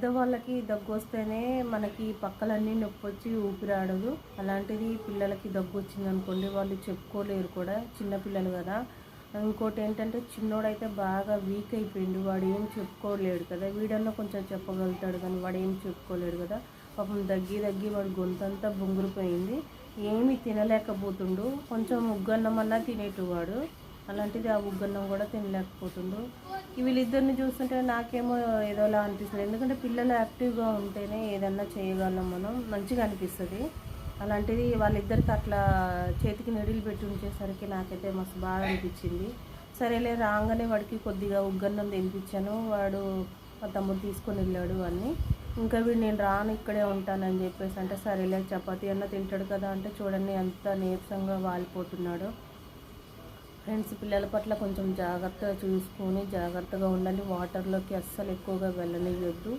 పెద్దవాళ్ళకి దగ్గు వస్తేనే మనకి పక్కలన్నీ నొప్పి వచ్చి ఊపిరాడదు. అలాంటిది పిల్లలకి దగ్గు వచ్చిందనుకోండి వాళ్ళు చెప్పుకోలేరు కూడా, చిన్నపిల్లలు కదా. ఇంకోటి ఏంటంటే చిన్నోడైతే బాగా వీక్ అయిపోయిండు, వాడు ఏం చెప్పుకోలేడు కదా. వీడన్నా కొంచెం చెప్పగలుగుతాడు కానీ వాడు ఏం చెప్పుకోలేడు కదా. పాపం దగ్గి దగ్గి వాడు గొంతంతా బొంగురిపోయింది, ఏమీ తినలేకపోతుండు. కొంచెం ఉగ్గన్నం అన్నా తినేటివాడు, అలాంటిది ఆ ఉగ్గన్నం కూడా తినలేకపోతుండు. వీళ్ళిద్దరిని చూస్తుంటే నాకేమో ఏదోలా అనిపిస్తుంది. ఎందుకంటే పిల్లలు యాక్టివ్గా ఉంటేనే ఏదన్నా చేయగలం, మనం మంచిగా అనిపిస్తుంది. అలాంటిది వాళ్ళిద్దరికి అట్లా చేతికి నెడిలు పెట్టి ఉంచేసరికి నాకైతే మస్తు బాగా అనిపించింది. సరేలే రాగానే వాడికి కొద్దిగా ఉగ్గన్నం తినిపించాను, వాడు మా తమ్ముడు తీసుకొని వెళ్ళాడు అన్నీ. ఇంకా వీడు నేను రాను ఇక్కడే ఉంటానని చెప్పేసి అంటే సరేలే చపాతీ అన్న తింటాడు కదా అంటే చూడండి ఎంత నీరసంగా వాలిపోతున్నాడో. ఫ్రెండ్స్, పిల్లల పట్ల కొంచెం జాగ్రత్తగా చూసుకొని జాగ్రత్తగా ఉండండి. వాటర్లోకి అస్సలు ఎక్కువగా వెళ్ళనివ్వద్దు.